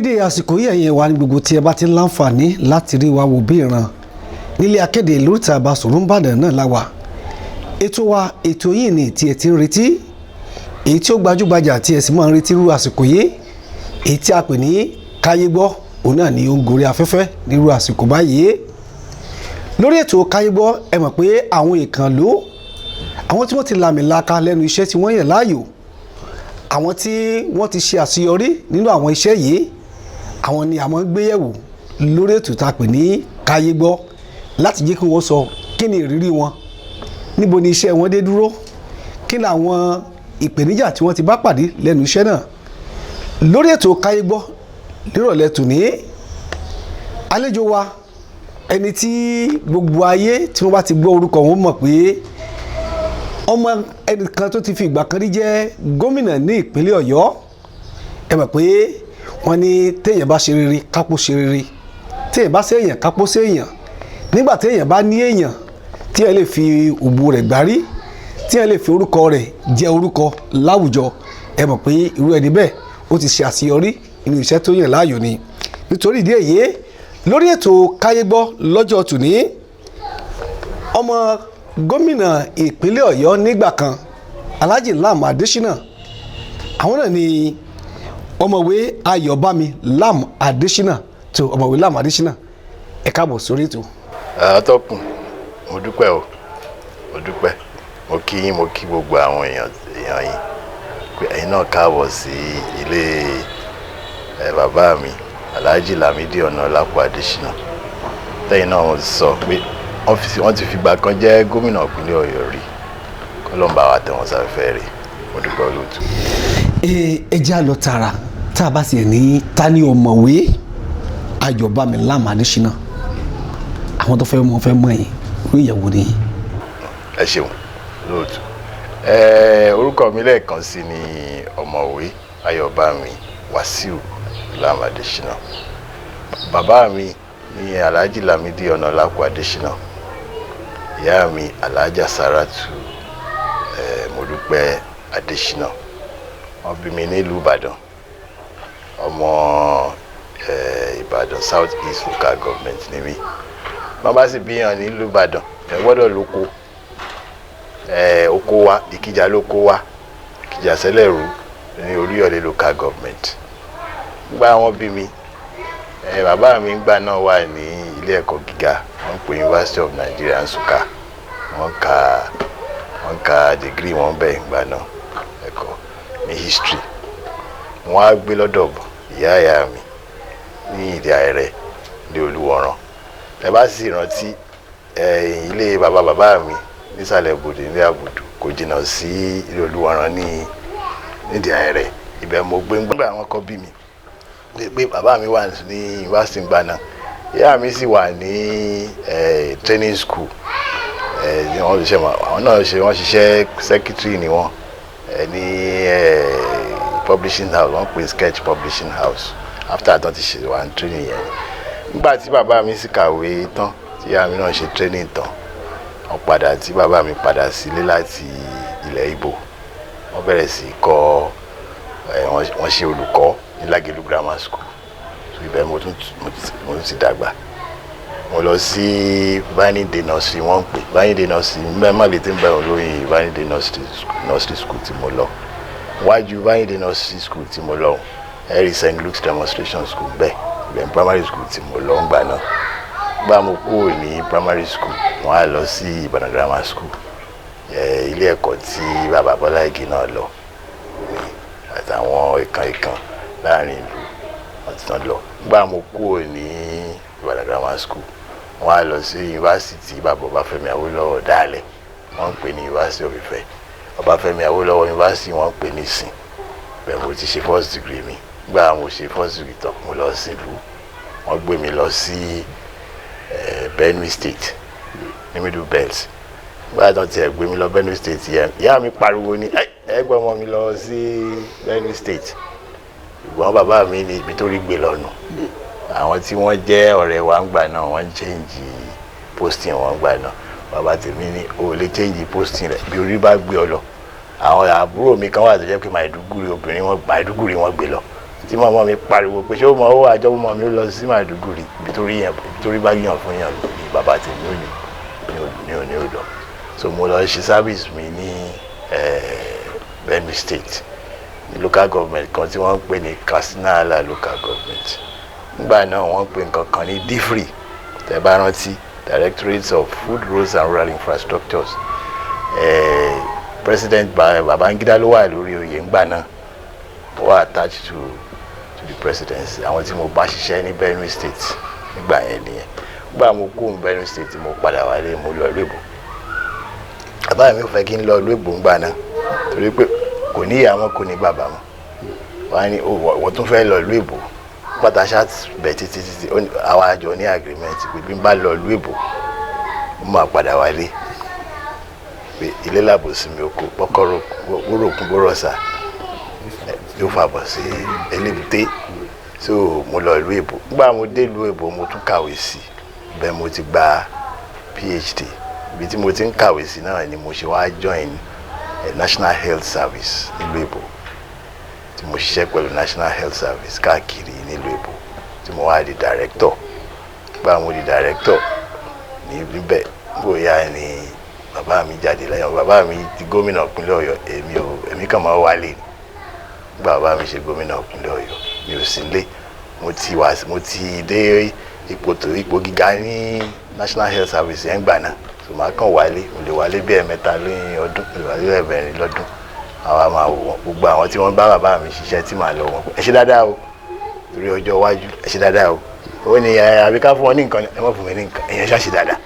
dédé àsìkò yìí ẹ̀yin wa ní gbogbo tí ẹ bá ti ń láǹfààní láti rí wa wò bí ìran nílé akéde lóríta Basọ̀rún Ìbàdàn náà la wà. Ètò wa ètò yìí ni tí ẹ ti ń retí, èyí tí ó gbajúgbajà tí ẹ sì máa ń retí irú àsìkò yìí, èyí tí a pè ní Kayegbo, òun náà ni ó ń gorí afẹ́fẹ́ nírú àsìkò báyìí. Lórí ètò Kayegbo ẹ mọ̀ pé àwọn ìkànnlò, àwọn tí wọ́n ti làmìlaka lẹ́nu iṣẹ́ tí wọ́n yàn láàyò, àwọn tí wọ́n ti ṣe àṣeyọrí nínú àwọn iṣẹ́ yìí, àwọn ni a máa ń gbé yẹ̀wò lórí ètò tá a pè ní Kayegbo láti jẹ́ kí wọ́n sọ kí ni ìrírí wọn, níbo ni iṣẹ́ wọn dé dúró, kí ni àwọn ìpèníjà tí wọ́n ti bá pàdé lẹ́nu iṣẹ́ náà. Lórí ètò Kayegbo nírọ̀lẹ́ tòní, àlejò wa ẹni tí gbogbo ayé tí wọ́n bá ti gbọ́ orúkọ wọn mọ̀ pé ọmọ ẹnìkan tó ti fi ìgbà kan rí jẹ́ gómìnà ní ìpínlẹ̀ Ọ̀yọ́. Ẹ mọ̀ pé wọ́n ní téèyàn bá ṣe rere kápó ṣe rere, téèyàn bá ṣe èèyàn kápó ṣe èèyàn. Nígbà téèyàn bá ní èèyàn tí ẹ lè fi òbú rẹ̀ gbárí, tí ẹ lè fi orúkọ rẹ̀ jẹ́ orúkọ láwùjọ, ẹ mọ̀ pé irú ẹni bẹ́ẹ̀ ó ti ṣe àṣeyọrí nínú iṣẹ́ tó yàn láàyò ni. Nítorí ìdí èyí, lórí ètò Kayegbo lọ́jọ́ tòní, ọmọ gómìnà ìpínlẹ̀ Ọ̀yọ́ nígbà kan Alhaji Lam Adesina, àwọn náà ni Ọ̀mọ̀wé Ayobami Lam Adesina. tó Ọ̀mọ̀wé Lam Adesina, ẹ káàbọ̀ sórí ètò. Atọ́kùn, mo dúpẹ́ o, mo dúpẹ́, mo kí yín, mo kí gbogbo àwọn èèyàn yìí pé ẹ̀yin náà káàbọ̀ sí ilé bàbá mi Alhaji Lamidi Ọ̀nàlápọ̀ Adesina. Lẹ́yìn náà wọ́n sọ pé wọ́n ti fìgbà kan jẹ́ gómìnà ìpínlẹ̀ Ọ̀yọ́ rí, kọ́lọ́mbà wa tẹ̀wọ̀n sáfẹ́ rí. Mo dúpẹ́ olóòtú. ẹ jẹ́ àlọ́ tààrà tá a bá sì ní ta ni Ọ̀mọ̀wé Ayobami Lam Adesina, àwọn tó fẹ́ mọ̀ yín orí ìyàwó ni. Ẹ ṣeun olóòtú. Orúkọ mi lẹ́ẹ̀kan sí ni Ọ̀mọ̀wé Ayobami Wasiu Lam Adesina. Bàbá mi ní Alhaji Lamidi Ọ̀nàlápọ̀ Adesina. Ìyá mi Alhaja Saratu Modúpẹ́ Adesina. Wọ́n bí mi nílùú Ìbàdàn, ọmọ Ìbàdàn South East Local Government ni mí. Wọ́n bá sì bíyàn nílùú Ìbàdàn, ẹ gbọ́dọ̀ lóko. Oko wa, Ìkìjà lóko wa, Ìkìjà Sẹ́lẹ̀rú ní Oríyọ̀lé Local Government. Nígbà wọ́n bí mi, bàbá mi ńgbà náà wà ní ilé ẹ̀kọ́ gíga, wọ́n pè University of Nigeria Nsukka. Wọ́n ka degree wọn bẹ́ẹ̀ ńgbà náà ẹ̀kọ́ ní history. Wọ́n á gbé lọ́dọ̀ ìyá mi ní Ìdí Àìrẹ̀ ní Olúwọ̀ràn. Ẹ bá sì rántí ilé bàbá mi nísàlẹ̀ Bòdè ní Àbùdù kò jìnnà sí ilé Olúwọ̀ràn ní Ìdí Àìrẹ̀. Ibẹ̀ mo gbé ńgbà àwọn kan bí mi pé bàbá mi wà ní yunifásitì ńgbà náà, ìyá mi sì wà ní training school. Àwọn náà wọ́n ṣiṣẹ́ secretary ni wọ́n ní publishing house, wọ́n pè Sketch Publishing House. After àtọ́ ti ṣe wà ní training yẹn. Nígbà tí bàbá mi sì kàwé tán, tí ìyá mi náà ṣe training tán, tí bàbá mi padà sílé láti ilẹ̀ Ìgbò, wọ́n bẹ̀rẹ̀ sí kọ́, wọ́n ṣe olùkọ́ ní Lágẹ̀lú Grammar School. Ibẹ̀ mo tún ti dàgbà. Mo lọ sí Vanide Nursery, wọ́n pè Vanide Nursery, mẹ́mà lè tí ń bẹ̀rù lórí Vanide Nursery School tí mo lọ. Wájú Vanide Nursery School tí mo lọ, St. Luke's Demonstration School bẹ́ẹ̀, ibẹ̀ primary school tí mo lọ ńgbà náà. Gbà mo kúrò ní primary school, wọ́n á lọ sí Ìbàdàn Grammar School, ilé ẹ̀kọ́ tí bàbá Bọ́lá Ìgè náà lọ àtàwọn ìkan láàrin ìlú wọ́n ti tán lọ. Gbà mo kúrò ní Ìbàdàn Grammar School, wọ́n á lọ sí yunifásitì bàbá Ọbáfẹ́mi Awólọ́wọ̀ dálẹ̀, wọ́n ń pè ní University of Ife. Ọbáfẹ́mi Awólọ́wọ̀ University wọ́n ń pè ní Ìsìn. Bẹ́ẹ̀ mo ti ṣe first degree mi. Gbà mo ṣe first degree tán, mo lọ sí ìlú, wọ́n gbé mi lọ sí Benue State ní Middle Belt. Gbà tán tiẹ̀ gbé mi lọ Benue State yẹn, ìyá mi pariwo ní ẹgbẹ́ ọmọ mi lọ sí Benue State. Ìgbọ́n bàbá mi ní ibi tó rí gbé lọ́nu. Àwọn tí wọ́n jẹ́ ọ̀rẹ́ wa ń gbà náà, wọ́n change posting wọn gbà náà. Bàbá tèmi ní o lè change posting rẹ̀ bí orí bá gbé ọ lọ. Àwọn àbúrò mi kan wà tó jẹ́ pé Maiduguri wọn gbé lọ. tí màmá mi pariwo pé ṣé ó mọ owó àjọ mọ́ mi ó lọ sí Maiduguri nítorí bá yàn fún yàn ní bàbá tèmi ò ní ò lọ. So mo lọ ṣe service mi ní Benue State ní local government kan tí wọ́n ń pè ní Katsina local government. Nígbà náà wọ́n pè nǹkan kan ní DFRI tẹ́ bá rántí, Directorate of Food, Roads and Rural Infrastructures. President Babangida ló wà lórí oyè ńgbà náà, ó wà attached to the presidency. Àwọn tí mo bá ṣiṣẹ́ ní Benue State nígbà yẹn nìyẹn. Nígbà mo kú ní Benue State mo padà wálé, mo lọ ìlú Èbó. Bàbá mi ò fẹ́ kí n lọ ìlú Èbó ńgbà náà torí pé kò ní ìyá wọn kò ní bàbá wọn. Wọ́n á ní wọ́n tún fẹ́ lọ ìlú Èbó pátá ṣáà bẹ̀ títí àwọn àjọ ní agreement pé bí n bá lọ ìlú Èbó mo máa padà wálé. Ilé làbòsí mi oko pọ́kọ́rọ́ wóròkun bórọ̀sà yóò fàbọ̀ sí elébùté. So mo lọ ìlú Èbó. Nígbà mo dé ìlú Èbó mo tún kàwé sí bẹ́ẹ̀ mo ti gba PhD. Ibi tí mo ti ń kàwé sí náà ni mo ṣe wá join National Health Service nílùú Èbó, tí mo ṣiṣẹ́ pẹ̀lú National Health Service káàkiri nílùú Èbó, tí mo wá di director. Nígbà mo di director níbẹ̀ bóyá ni bàbá mi jáde lẹ́yìn. Bàbá mi di gómìnà ìpínlẹ̀ Ọ̀yọ́, èmi kàn máa wálé. Nígbà bàbá mi ṣe gómìnà ìpínlẹ̀ Ọ̀yọ́ mi ò sí nílé. Mo ti dé ipò gíga ní National Health Service yẹn gbà náà. So màá kàn wálé, mo lè wálé bí ẹ̀mẹ́ta lóyún ọdún, mo lè wálé ẹ̀mẹ́rin lọ́dún. Àwa máa wò wọ́n, gbogbo àwọn tí wọ́n bá bàbá mi ṣiṣẹ́ tí màá lọ wọ́n, ẹ ṣe dáadáa o torí ọjọ́ iwájú, ẹ ṣe dáadáa o. Ó ní àbí ká fún wọn ní nǹkan, ẹ má fún mi ní nǹkan, èèyàn ṣáà ṣe dáadáa.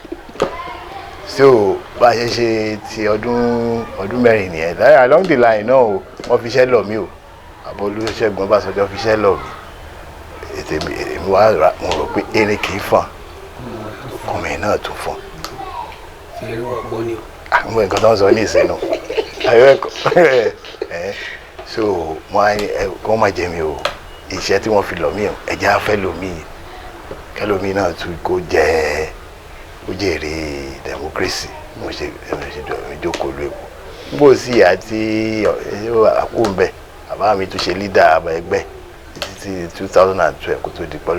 So bá a ṣe ti ọdún mẹ́rin nìyẹn. Along the line náà o, wọ́n fi iṣẹ́ lọ̀ mí o. Olúṣẹ́gun Ọbásanjọ́ fi iṣẹ́ lọ̀ mí. Èmi wá mo rò pé eré kì í fọ́n, ọkùnrin náà tó fọ́n. Àwọn nǹkan tó ń sọ ní ìsẹ́nu so wọ́n máa jẹ mi o. Iṣẹ́ tí wọ́n fi lọ̀ mí o, ẹ̀jẹ̀ á fẹ́ lòmí kẹlòmí náà tún kó jèrè democracy. Mo ṣe jókòó lóko bó sì àti àkó ń bẹ. Bàbá mi tún ṣe leader ẹgbẹ́ títí 2012 kó tó di pẹ́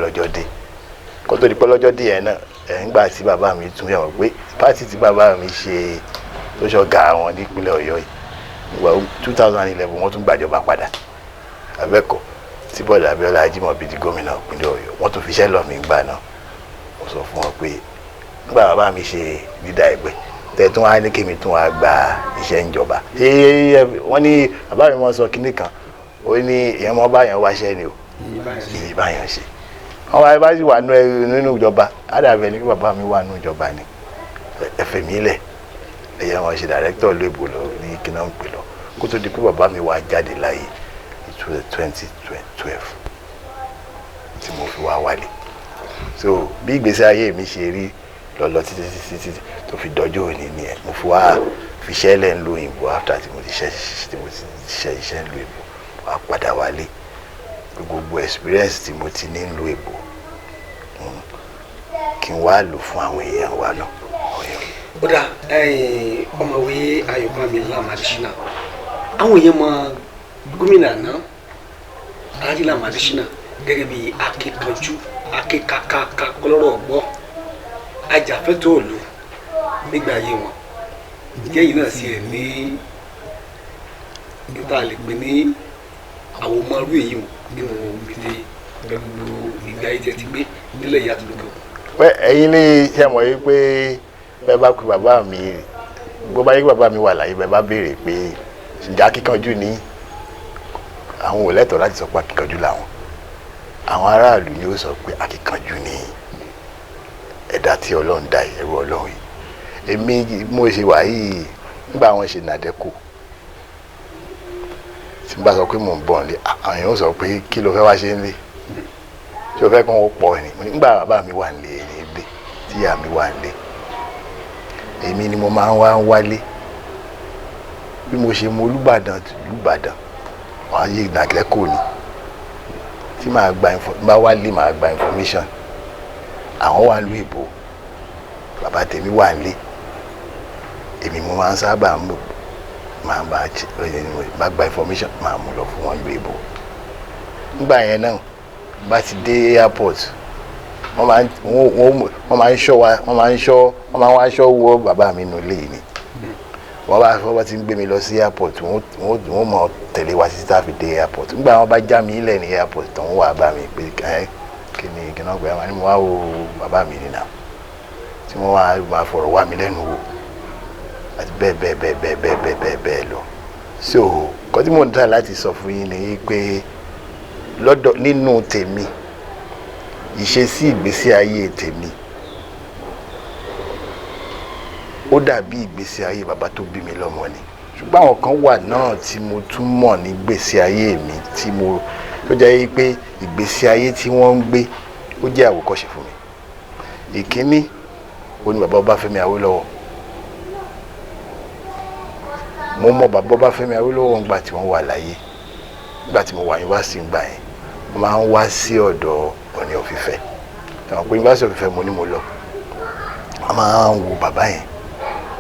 lọ́jọ́ dé yẹn náà. Nígbà tí bàbá mi tún yàn pé pátì tí bàbá mi ṣe tó ṣọ̀gá wọn nípínlẹ̀ Ọ̀yọ́ yìí, nígbà 2011 wọ́n tún gbàjọba padà abẹ́kọ̀ tí Bọ́lá Abíọ́lá Ajímọ̀bí di gómìnà ìpínlẹ̀ Ọ̀yọ́. Wọ́n tún fi iṣẹ́ lọ̀ mí gbà náà. Mo sọ fún wọn pé nígbà bàbá mi ṣe leader ẹgbẹ́ tẹ̀tún wá ní kémi tún wá gba iṣẹ́ ìjọba. Wọ́n ní bàbá mi wọ́n sọ kinní kan, ó ní èèyàn mọ́ báyàn wáṣẹ́ ni o, èyí báyàn ṣe. Wọ́n wáyé bá sì wà nínú ìjọba, àdàbẹ̀ ní kí bàbá mi wà nínú ìjọba ni. Ẹ̀fẹ̀ mi lẹ̀ ẹ̀yẹ wọn ṣe director lóòbò lọ ní kíná ń pè lọ kó tó di pé bàbá mi wá jáde láyé 2012 tí mo fi wá wálé. So bí ìgbésí ayé mi ṣe rí lọ́lọ́ títí tó fi dọ́jọ́ òní nìyẹn. Mo fi wá fi iṣẹ́ lẹ̀ ń lo òyìnbó after tí mo ti ṣe iṣẹ́ ń lo òyìnbó wá padà wálé. Gbogbo experience tí mo ti ní ń lo òyìnbó kí n wá lò fún àwọn èèyàn wa náà. Bọ́dà Ọ̀mọ̀wé Ayobami Adesina, àwọn èèyàn mọ gómìnà náà Adesina Adesina gẹ́gẹ́ bí akíkanjú akíkakaka kọlọ́rọ̀ ọ̀gbọ́ ajàfẹ́tọ̀ọ́ òlu nígbà ayé wọn. Ìjẹ́ yìí náà sì ẹ̀ ní níta lè pè ní àwọn ọmọ arú èyí nínú ìdílé pẹ̀lú ìgbà ayé tẹ̀ ti gbé nílẹ̀ ìyá àtúntò. Ẹ̀yin ní ṣe mọ̀ yìí pé bẹ́ẹ̀ bá pe bàbá mi, gbogbo ayé bàbá mi wà láyé, bẹ́ẹ̀ bá béèrè pé ǹjẹ́ akíkanjú ni àwọn ò lẹ́tọ̀ọ́ láti sọ pé akíkanjú làwọn. Àwọn aráàlú ni ó sọ pé akíkanjú ni ẹ̀dá tí Ọlọ́run dá ẹrú Ọlọ́run yìí. Èmi mo ṣe wà yìí nígbà wọn ṣe nàdẹ́kù tí n bá sọ pé mò ń bọ̀ nílé, àwọn èèyàn sọ pé kí ló fẹ́ wá ṣe nílé, tí o fẹ́ kí wọ́n pọ̀ ni. Nígbà bàbá mi wà nílé nílé tí ìyá mi wà nílé, èmi ni mo máa ń wálé. Bí mo ṣe mọ Olúbàdàn wọ́n á yé ìdàgẹ́kọ̀ọ́ ni tí màá wálé màá gba information. Àwọn wà lú ìbò, bàbá tèmi wà nílé, èmi mo máa ń sábà máa bá gba information máa mú lọ fún wọn lú ìbò. nígbà yẹn náà bá ti dé airport wọ́n máa ń ṣọ́ wa wọ́n máa ń wá ṣọ́ wọ bàbá mi nù lé ni wọ́n bá ti ń gbé mi lọ sí airport wọ́n mọ̀ tẹ̀lé wa títí tá a fi dé airport nígbà wọ́n bá já mi ilẹ̀ ní airport tó ń wà bá mi pé kí ni náà pé àwọn ni mo wá wo bàbá mi nìyà tí wọ́n wá máa fọ̀rọ̀ wá mi lẹ́nu wò àti bẹ́ẹ̀ lọ. So nǹkan tí mo ń tà láti sọ fún yín ni pé lọ́dọ̀ nínú tèmi ìṣesí ìgbésí ayé tèmi ó dàbí ìgbésí ayé bàbá tó bí mi lọ́mọ ni ṣùgbọ́n àwọn kan wà náà tí mo tún mọ̀ ní ìgbésí ayé mi tó jẹ́ pé ìgbésí ayé tí wọ́n ń gbé ó jẹ́ àwòkọ́ṣe fún mi. Ìkíní ó ní bàbá Ọbáfẹ́mi Awólọ́wọ̀. Mo mọ̀ bàbá Ọbáfẹ́mi Awólọ́wọ̀ ńgbà tí wọ́n wà láyé nígbà tí mo wà yunifásitì ńgbà yẹn mo máa ń wá sí ọ̀dọ̀ Ọọ̀ni of Ifẹ̀ ṣe mọ̀ pé yunifásitì of Ifẹ̀ mo ní mo lọ wọ́n máa ń wo bàbá yẹn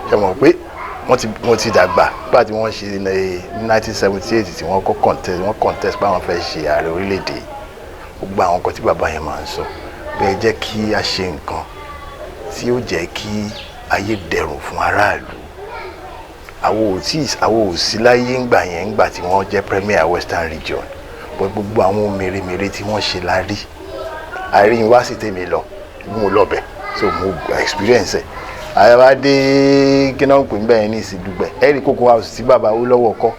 ṣe mọ̀ pé wọ́n ti dàgbà nígbà tí wọ́n ṣe ní 1978 tí wọ́n contest pé àwọn fẹ́ ṣe ààrẹ orílẹ̀-èdè gbogbo àwọn nǹkan tí bàbá yẹn máa ń sọ bẹ́ẹ̀ jẹ́ kí a ṣe nǹkan tí ó jẹ́ kí ayé dẹrùn fún aráàlú. Àwọn ò sí láyé ńgbà yẹn ńgbà tí wọ́n jẹ́ Premier Western Region but gbogbo àwọn mèremère tí wọ́n ṣe la rí àárín yunifásitì mi lọ mo lọ bẹ̀ so mo experience ẹ̀ àyàbádé kí náà ń pè ń bẹ́ẹ̀ ní ìsìndúgbẹ̀ ẹ rí Cocoa House tí bàbá Awólọ́wọ̀ kọ́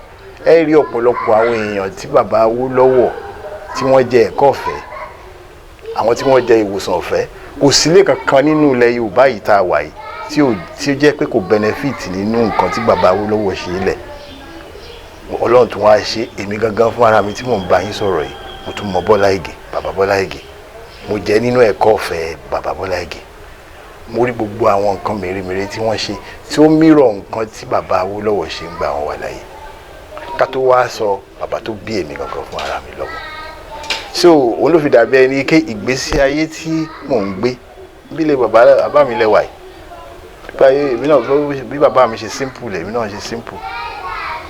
ẹ rí ọ̀pọ̀lọpọ̀ àwọn èèyàn tí bàbá Awólọ́wọ̀ tí wọ́n jẹ ẹ̀kọ́ ọ̀fẹ́ àwọn tí wọ́n jẹ ìwòsàn ọ̀fẹ́ kò sílé kankan nínú ilẹ̀ Yorùbá yìí tá a wà yìí tí ó jẹ́ pé kò benefit nínú nǹkan tí bàbá Awólọ́wọ̀ ṣe lẹ̀ Ọlọ́run tún wá ṣe èmi gangan fún ara mi tí mò ń bá yín sọ̀rọ̀ yìí mo tún mọ Bọ́lá Ìgè bàbá Bọ́lá Ìgè mo jẹ́ nínú ẹ̀kọ́ ọ̀fẹ́ bàbá Bọ́lá Ìgè mo rí gbogbo àwọn nǹkan mèremère tí wọ́n ṣe tí ó mìíràn nǹkan tí bàbá Awólọ́wọ̀ ṣe ń gbà wọn wà láyé ká tó wá sọ bàbá tó bí èmi gangan fún ara mi lọ́wọ́ so òun ló fi dàbí ẹni pé ìgbésí ayé tí mò ń gbé bílẹ̀ bàbá mi lẹ́wà yìí bí bàbá mi ṣe simple èmi náà ṣe simple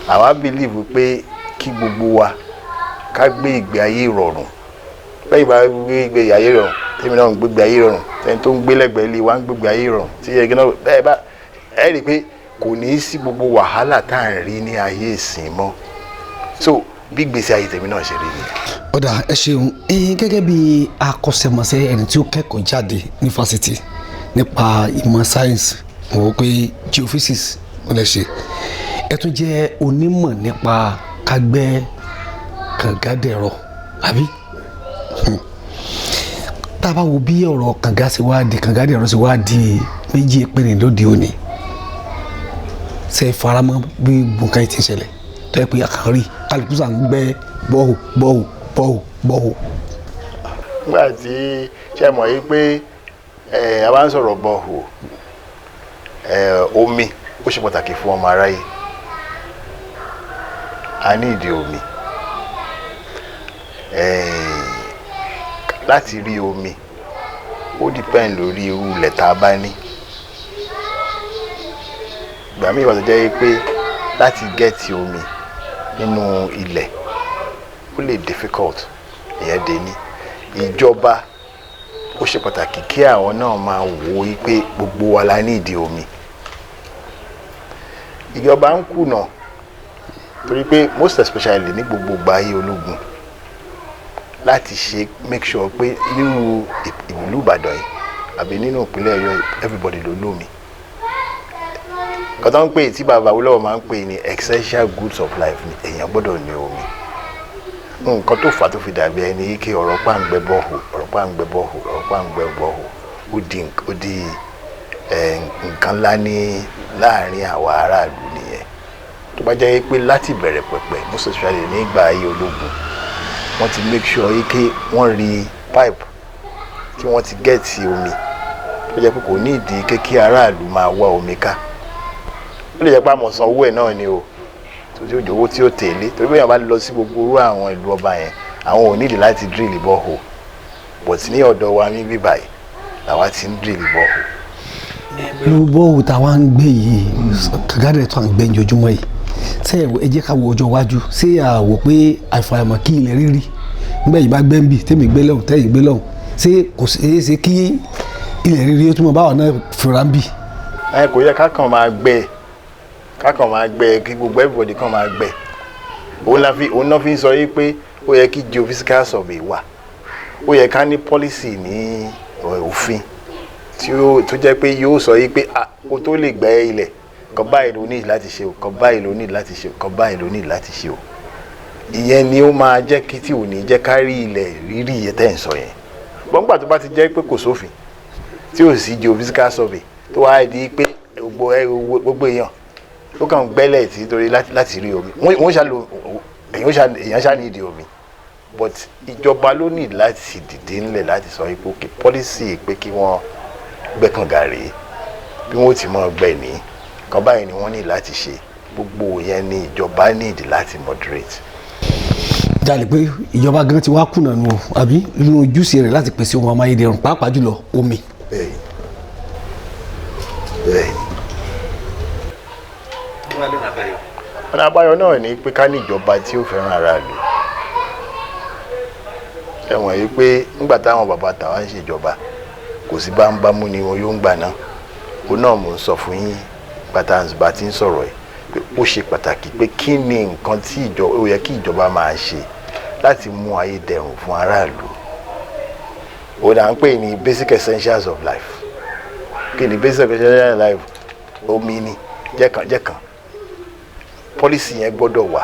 àwa believe pé kí gbogbo wa ká gbé ìgbé ayé ìrọ̀rùn bẹ́ẹ̀ bá gbé ìgbé ayé ìrọ̀rùn tèmi náà ń gbé ayé ìrọ̀rùn tẹni tó ń gbé lẹ́gbẹ̀ẹ́ ilé wa ń gbé ayé ìrọ̀rùn tí ẹgbẹ́ náà bẹ́ẹ̀ bá ẹ rí i pé kò ní í sí gbogbo wàhálà tá à ń rí ní ayé ìsìn mọ́ so bí gbèsè ayé tèmi náà ṣe rí ni. ọ̀dà ẹ ṣeun gẹ́gẹ́ bí akọ́ṣẹ́mọṣẹ́ ẹni tí ó kẹ́kọ̀ọ́ jáde ní fásitì nípa ìmọ̀ sáyẹ́nsì mo wò pé geophysics ó lè ṣe ẹ tún jẹ́ onímọ̀ nípa kágbẹ́ kàngádẹ̀rọ àbí tá a bá wo bí ọ̀rọ̀ kàngádẹ̀rọ ṣe wá di méjì péré lóde òní ṣe faramọ́ bí gbọ̀ngàn ti ṣẹlẹ̀ tó yẹ pé àkàrí kálukú sàn ń gbẹ́ bọ́ọ̀hù. nígbà tí ṣe mọ̀ yí pé a bá ń sọ̀rọ̀ bọ́ọ̀hù omi ó ṣe pàtàkì fún ọmọ aráyé a ní ìdí omi láti rí omi ó depend lórí irú ilẹ̀ tá a bá ní ìgbà míì wà tó jẹ́ pé láti gẹ́ẹ̀tì omi nínú ilẹ̀ ó lè difficult ìyẹn dé ní ìjọba ó ṣe pàtàkì kí àwọn náà máa wò ó pé gbogbo wa la ní ìdí omi ìjọba ń kùnà torí pé most especially ní gbogbo ìgbà ayé ológun láti ṣe make sure pé nínú ìlú Ìbàdàn yìí àbí nínú ìpínlẹ̀ Ọ̀yọ́ everybody ló lómi kọ́tà ń pè tí bàbá Awólọ́wọ̀ máa ń pè ní essential goods of life ni èèyàn gbọ́dọ̀ ní omi nǹkan tó fà tó fi dàbí ẹni ike ọ̀rọ̀ pàǹgbẹ́ bọ́ọ̀hù ó di nǹkan ńlá ní láàrin àwa aráàlú nìyẹn tó bá jẹ́ pé láti bẹ̀rẹ̀ pẹ̀pẹ̀ most especially nígbà ayé ológun wọ́n ti make sure ike wọ́n rí pipe tí wọ́n ti gẹ́ẹ̀tì omi tó jẹ́ pé kò ní ìdí kí aráàlú máa wá omi ká ó lè jẹ́ pé àmọ̀ san owó ẹ̀ náà ni o tí ó jọ̀wọ́ tí ó tẹ̀lé torí bóyá bá lọ sí gbogbo orú àwọn ìlú ọba yẹn àwọn ò nídìí láti drill borehole but ní ọ̀dọ̀ wa ní bíbáyìí làwa ti ń drill borehole. pẹ̀lú bọ́ọ̀hù táwa ń gbé yìí kàngádẹ̀ tó à ń gbé ojoojúmọ́ yìí ṣé ẹ jẹ́ ká wo ọjọ́ iwájú ṣé à wò pé àìfàìmọ̀ kí ilẹ̀ rírì nígbà yìí bá gbẹ́ ń bì tẹ́mi gbé lọ́hùn tẹ́yìn gbé lọ́hùn ṣé kò ṣeé kí ilẹ̀ rírí ó túnmọ̀ báwọn náà fura ń bì. Kò yẹ kákan máa gbẹ kí gbogbo everybody kan máa gbẹ òun náà fi ń sọ yìí pé ó yẹ kí geophysical survey wà ó yẹ ká ní policy ní òfin tó jẹ́ pé yóò sọ yìí pé kó tó lè gbẹ́ ilẹ̀ kan báyìí ló ní láti ṣe o kan báyìí ló ní láti ṣe o kan báyìí ló ní láti ṣe o ìyẹn ni ó máa jẹ́ kí tí ò ní jẹ́ ká rí ilẹ̀ rírì yẹn tẹ́ ń sọ yẹn gbọ́ngbà tó bá ti jẹ́ pé kò sófin tí ò sí geophysical survey tó wáá di pé gbogbo èèyàn ó kàn gbẹ́lẹ̀ tí torí láti rí omi wọ́n ṣàlò èèyàn ṣá ní ìdí omi but ìjọba ló ní láti dìde ńlẹ̀ láti sọ pé kí policy pé kí wọ́n gbẹ́kànga rèé bí wọ́n ti mọ̀ gbẹ́ ní kan báyìí ni wọ́n ní láti ṣe gbogbo yẹn ni ìjọba need láti moderate. jalè pé ìjọba gan ti wá kùnà nù àbí inú ojúṣe rẹ̀ láti pèsè ohun amáyédẹrùn pàápàá jùlọ omi. bẹ́ẹ̀ni. ọ̀nà àbáyọ náà ni pé ká ní ìjọba tí ó fẹ́ràn aráàlú ẹ̀wọ̀n yìí pé nígbà táwọn bàbá tàwa ń ṣèjọba kò sí bámú ni wọn yóò ń gbà náà òun náà mò ń sọ fún yín bá ti ń sọ̀rọ̀ yìí pé ó ṣe pàtàkì pé kí ni nǹkan tí ó yẹ kí ìjọba máa ṣe láti mú ayé dẹrùn fún aráàlú òun à ń pè ní basic essentials of life kí ni basic essentials of life omi ni jẹ́kàn policy yẹn gbọ́dọ̀ wà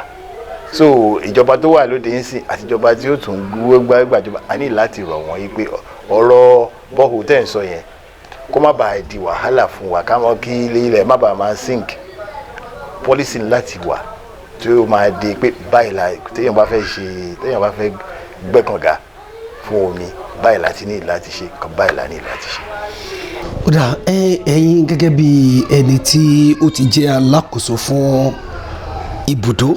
so ìjọba tó wà lóde ń sìn àti ìjọba tí ó tún gbàjọba a ní láti rọ̀ wọ́n yí pé ọ̀rọ̀ bọ́ọ̀hù tẹ̀ ń sọ yẹn kó má bàa di wàhálà fún wa ká mọ̀ kí ilẹ̀ má bàa máa sink policy láti wà tí ó máa di pé báyìí la téèyàn bá fẹ́ gbẹ́kànga fún omi báyìí láti ní láti ṣe kan báyìí la ní láti ṣe. ó dà ẹ̀yin gẹ́gẹ́ bí ẹni tí ó ti jẹ́ alákòóso fún ibùdó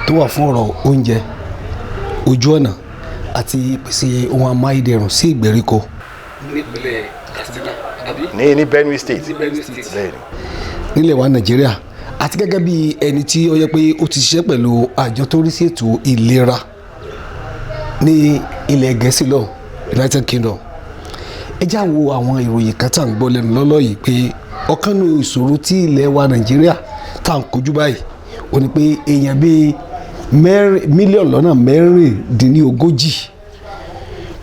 tó wà fún ọ̀rọ̀ oúnjẹ ojú ọ̀nà àti ìpèsè ohun amáyédẹrùn sí ìgbèríko. nípínlẹ̀ Adesina ní Benue State bẹ́ẹ̀ni. nílẹ̀ wa Nàìjíríà àti gẹ́gẹ́ bí ẹni tí ó yẹ pé ó ti ṣiṣẹ́ pẹ̀lú àjọ tó rí sí ètò ìlera ní ilẹ̀ Gẹ̀ẹ́sì lọ United Kingdom ẹ já wo àwọn ìròyìn kan tá à ń gbọ́ lẹ́nu lọ́lọ́ yìí pé ọ̀kan nínú ìṣòro tí ilẹ̀ wa Nàìjíríà tá à ń kojú báyìí ó ní pé èèyàn bíi mílíọ̀nù lọ́nà mẹ́rìndínlógójì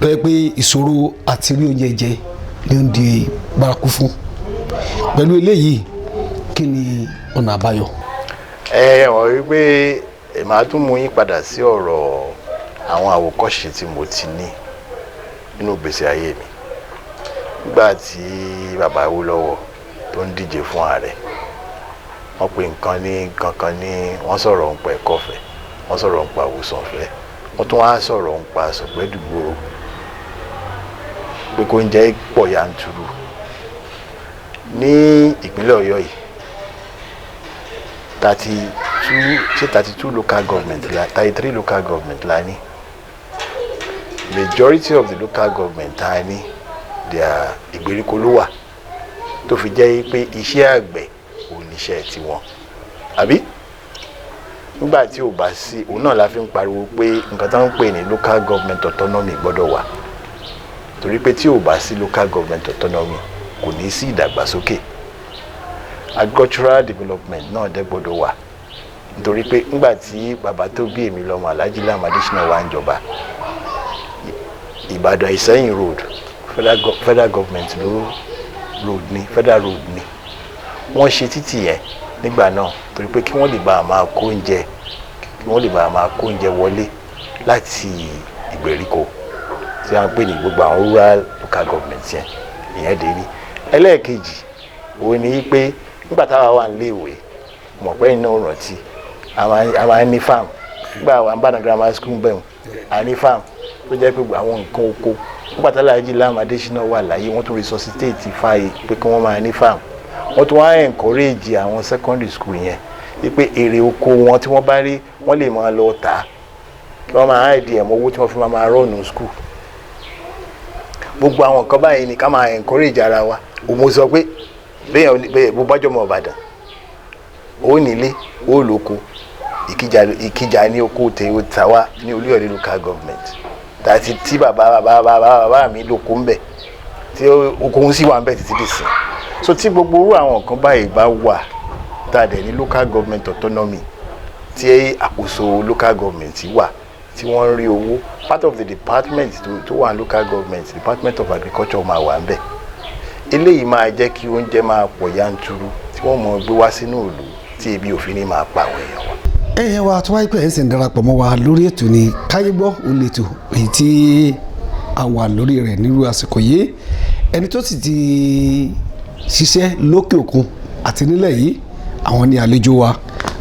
ló yẹ pé ìṣòro àti rí oúnjẹ jẹ ní ó ń di bárakú fún pẹ̀lú eléyìí kí ni ọ̀nà àbáyọ. wọ́n rí pé màá tún mú yín padà sí ọ̀rọ̀ àwọn àwòkọ́ṣe tí mo ti ní nínú ìgbésí ayé mi nígbà tí bàbá Awólọ́wọ̀ tó ń díje fún ààrẹ wọ́n pe nǹkan ní wọ́n sọ̀rọ̀ nípa ẹ̀kọ́ ọ̀fẹ́ wọ́n sọ̀rọ̀ nípa àwòsàn ọ̀fẹ́ wọ́n tún wá sọ̀rọ̀ nípa sọ̀gbẹ́dùgbòrò pé kó ń jẹ́ pọ̀ yanturu ní ìpínlẹ̀ Ọ̀yọ́ yìí 32 local government la 33 local government la ní majority of the local government ta ní their ìgbèríko ló wà tó fi jẹ́ pé iṣẹ́ àgbẹ̀ oníṣẹ́ tiwọn àbí nígbà tí ò bá sí òun náà la fi ń pariwo pé nǹkan tó ń pè ní local government autonomy gbọ́dọ̀ wà torí pé tí ò bá sí local government autonomy kò ní sí ìdàgbàsókè agricultural development náà dẹ̀ gbọ́dọ̀ wà nítorí pé nígbà tí bàbá tó bí èmi lọ́mọ Alhaji Lam Adesina wà ń jọba Ìbàdàn Ìsẹ́yìn road federal government federal road ni wọ́n ṣe títì yẹn nígbà náà torí pé kí wọ́n lè bá a máa kó oúnjẹ wọlé láti ìgbèríko tí wọ́n pè ní gbogbo àwọn rural local government yẹn ìyẹn dé ní. ẹlẹ́ẹ̀kejì òun ni pé nígbà táwa wà níléèwé mọ̀ pé iná rántí a máa ń ní farm nígbà àwọn Ìbàdàn grammar school bẹ̀rù a ní farm tó jẹ́ pé àwọn nǹkan oko nígbà tí Alhaji Lam Adesina wà láyé wọ́n tún resuscitate fáyé pé kí wọ́n máa ní farm wọ́n tún wá encourage àwọn secondary school yẹn wípé èrè oko wọn tí wọ́n bá rí wọ́n lè máa lọ tà á kí wọ́n máa hide ẹ̀mọ́ owó tí wọ́n fi máa rọ́ọ̀nù school gbogbo àwọn nǹkan báyìí ni ká máa encourage ara wa òun sọ pé bẹ́ẹ̀ bó bá jọmọ Ìbàdàn ó nílé ó lóko Ìkìjà ní oko tàwa ní Olúyọ̀lé local government tàti tí bàbá mi lóko ń bẹ̀ tí okòun sì wà ń bẹ̀ títí dì sí. So tí gbogbo irú àwọn nǹkan báyìí bá wà tá a dẹ̀ ní local government autonomy tí àkóso local government wà tí wọ́n ń rí owó, part of the department tó wà ní local government, department of agriculture máa wà ń bẹ̀. Eléyìí máa jẹ́ kí oúnjẹ máa pọ̀ yanturu tí wọ́n mọ̀ gbé wá sínú ìlú tí ebi òfin ní máa pa àwọn èèyàn wa. ẹ̀yin wa tó wáyé pé ẹ̀ ń sì ń darapọ̀ mọ́ wa lórí ètò ní Kayegbo olètò èyí tí a wà lórí rẹ̀ nírú àsìkò yìí. Ẹni tó sì ti ṣiṣẹ́ lókè òkun àti nílẹ̀ yìí àwọn ni àlejò wa,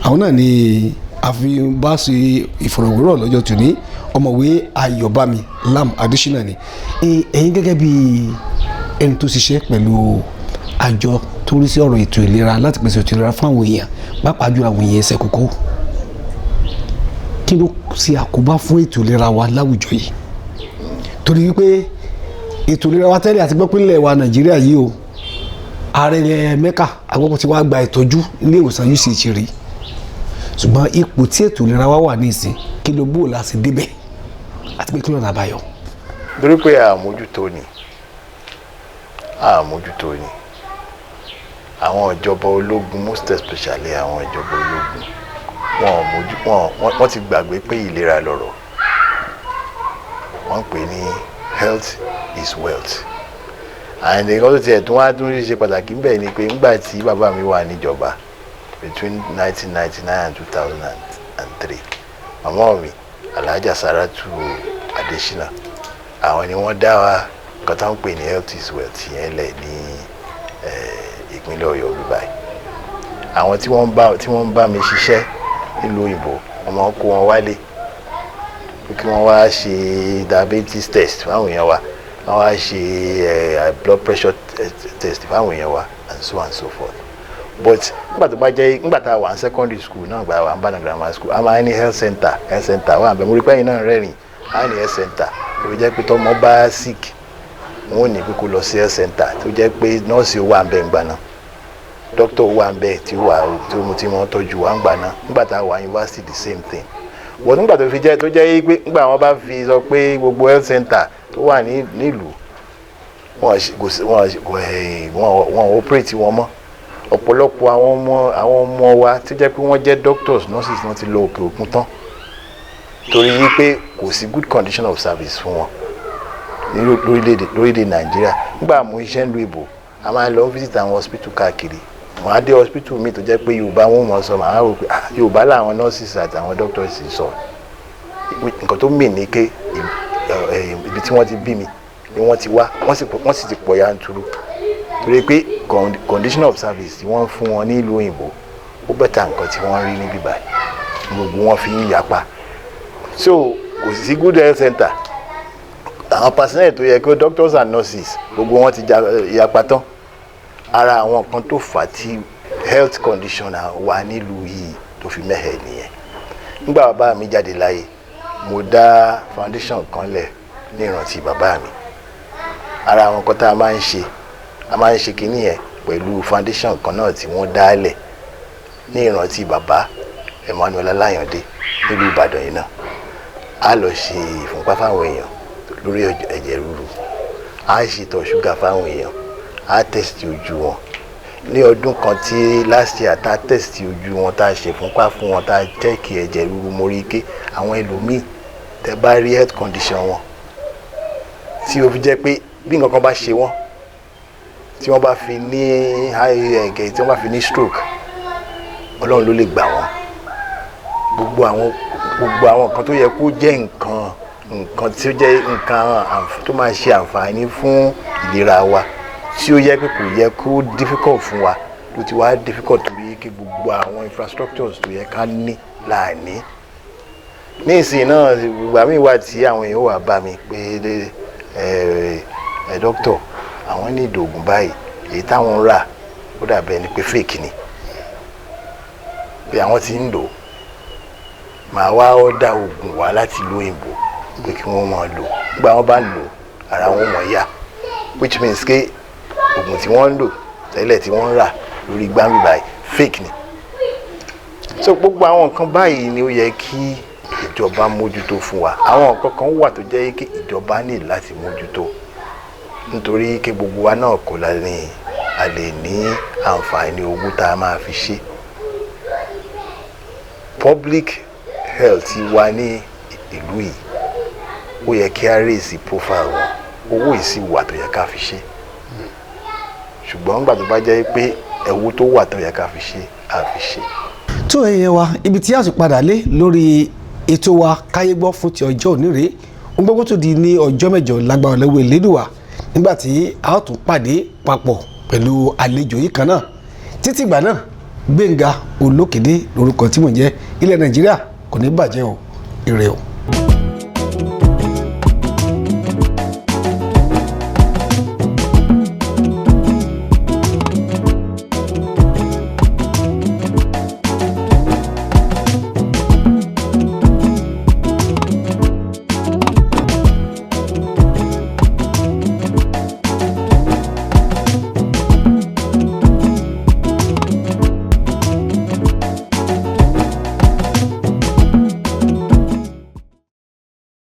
àwọn náà ni a fi bá ṣe ìfọ̀rọ̀wérọ̀ lọ́jọ́ tòní. Ọ̀mọ̀wé Ayobami Adesina ni. Ẹ̀yin gẹ́gẹ́ bí ẹni tó ṣiṣẹ́ pẹ̀lú àjọ tó rí sí ọ̀rọ̀ ètò ìlera láti pèsè ètò ìlera fún àwọn èèyàn pàápàá jù àwọn èèyàn ẹsẹ̀ kókó, kí ló ṣe àkóbá fún ètò ìlera wa láwùjọ yìí? Torí wípé ètò ìlera wa tẹ́lẹ̀ àti gbọ́pínlẹ̀ wa Nàìjíríà yìí o, ààrẹ Mẹ́kà agbọ́pọ̀ tí wàá gba ìtọ́jú ilé ìwòsàn UCH rí, ṣùgbọ́n ipò tí ètò ìlera wa wà nísìn kí ló bó la sì débẹ̀ àti pé kí ló nà àbáyọ. Torí pé àmójútó ni àwọn ìjọba ológun, most especially àwọn ìjọba ológun, wọ́n ti gbàgbé pé ìlera lọ́rọ̀. Wọ́n pè ní health is wealth. And nǹkan tó tiẹ̀ tún wá tún ṣe pàtàkì bẹ́ẹ̀ ni pé nígbà tí bàbá mi wà níjọba between 1999 and 2003, màmá mi Alhaja Saratu Adesina, àwọn ni wọ́n dá wa nǹkan tó ń pè ní health is wealth yẹn lẹ̀ ní ìpínlẹ̀ Ọ̀yọ́ bíbáyìí. Àwọn tí wọ́n bá mi ṣiṣẹ́ nílùú òyìnbó, wọ́n máa ń kó wọn wálé kí wọ́n wá ṣe diabetes test fáwọn èèyàn wa, wọ́n wá ṣe blood pressure test fáwọn èèyàn wa, and so on and so forth. But nígbà tá a wà ní secondary school náà, gba wà ní Ìbàdàn grammar school, a máa ní health center wà bẹ́ẹ̀. Mo rí pé ẹ̀yin náà rẹ́rìn, a ní health center tó jẹ́ pé tọ́mọ bá sick wọ́n ní pé kó lọ sí health center tó jẹ́ pé nọ́ọ̀sì wà ń bẹ̀ ń gbà náà, dókítà wà ń bẹ̀ tí wọ́n tọ́jú wà ń gbà náà. Nígbà tá a wà university the same thing. Wọ́n nígbà tó jẹ́ pé nígbà wọ́n bá fi sọ pé gbogbo health center tó wà nílùú wọ́n operate wọn mọ́. Ọ̀pọ̀lọpọ̀ àwọn ọmọ wa tó jẹ́ pé wọ́n jẹ́ doctors, nurses, wọ́n ti lọ òkè òkun tán torí wípé kò sí good condition of service fún wọn lórílẹ̀-èdè Nàìjíríà. Nígbà mo iṣẹ́ ń lu ìbò, a máa lọ visit àwọn hospital káàkiri. Màá dé hospital mi tó jẹ́ pé Yorùbá wọn mọ̀ sọ, màá rò pé Yorùbá làwọn nurses àti àwọn doctors sọ. Nǹkan tó mì ní pé ibi tí wọ́n ti bí mi ni wọ́n ti wá, wọ́n sì ti pọ̀ yanturu torí pé condition of service tí wọ́n fún wọn nílùú òyìnbó ó bẹ̀tà nǹkan tí wọ́n rí níbí báyìí, gbogbo wọn fi ń yapa. So kò sí good health center, àwọn personnel tó yẹ kó doctors and nurses gbogbo wọn ti yapa tán. Ara àwọn kan tó fà tí health condition wà nílùú yìí tó fi mẹ́hẹ̀ nìyẹn. Nígbà bàbá mi jáde láyé, mo dá foundation kan lẹ̀ ní ìrántí bàbá mi. Ara àwọn kan tá a máa ń ṣe kínní yẹn pẹ̀lú foundation kan náà tí wọ́n dá lẹ̀ ní ìrántí bàbá Emmanuel Alayande nílùú Ìbàdàn yìí náà. A lọ ṣe ìfúnpá fáwọn èèyàn lórí ẹ̀jẹ̀ ríru, a ṣètọ̀ ṣúgà fáwọn èèyàn, a test ojú wọn. Ní ọdún kan tí last year tá test ojú wọn, tá ṣe ìfúnpá fún wọn, tá check ẹ̀jẹ̀ ríru, mo rí pé àwọn ẹlòmíì tẹ́ bá rí health condition wọn tí ó fi jẹ́ pé bí nǹkan kan bá ṣe wọ́n, tí wọ́n bá fi ní tí wọ́n bá fi ní stroke, Ọlọ́run ló lè gbà wọ́n. Gbogbo àwọn nǹkan tó yẹ kó jẹ́ nǹkan tí ó jẹ́ nǹkan tó máa ṣe àǹfààní fún ìlera wa, tí ó yẹ pé kò yẹ kó difficult fún wa, ló ti wá difficult torí pé gbogbo àwọn infrastructures tó yẹ ká ní láàní. Ní ìsìn náà ìgbà míì wà tí àwọn èèyàn wà bá mi pé doctor, àwọn ní ìdògùn báyìí, èyí táwọn rà ó dàbẹ̀ ni pé fake ni, pé àwọn ti ń lò. Màá wá ọ̀dà oògùn wá láti ìlú òyìnbó pé kí wọ́n máa lò. Nígbà wọ́n bá lò, ara wọn mọ̀ yá, which means pé oògùn tí wọ́n ń lò tẹ́lẹ̀ tí wọ́n ń rà lórí gbáǹbì báyìí fake ni. So gbogbo àwọn nǹkan báyìí ni ó yẹ kí ìjọba mójútó fún wa. Àwọn nǹkan kan wà tó jẹ́ kí ìjọba ní láti mójútó nítorí kí gbogbo wa náà kò la ní a lè ní àǹfààní owó tá a máa fi ṣe. Public health wa ní ìlú yìí ó yẹ kí a raise profile wọn, owó yìí sì wà tó yẹ ká fi ṣe, ṣùgbọ́n nígbà tó bá jẹ́ pé ẹ̀wọ́ tó wà tó yẹ ká fi ṣe a fi ṣe. tó ẹyẹ wa ibi tí a sì padà lé lórí ètò wa Kayegbo fún ti ọjọ́ òní rèé, ohun gbogbo tó di ní ọjọ́ mẹ́jọ lágbára lọ́wọ́ Elédùà nígbà tí a ó tún pàdé papọ̀ pẹ̀lú àlejò yìí kan náà. Títí ìgbà náà Gbénga Olókèdé lórúkọ tí mò ń jẹ́. Ilẹ̀ Nàìjíríà kò ní bàjẹ́ o, ire o.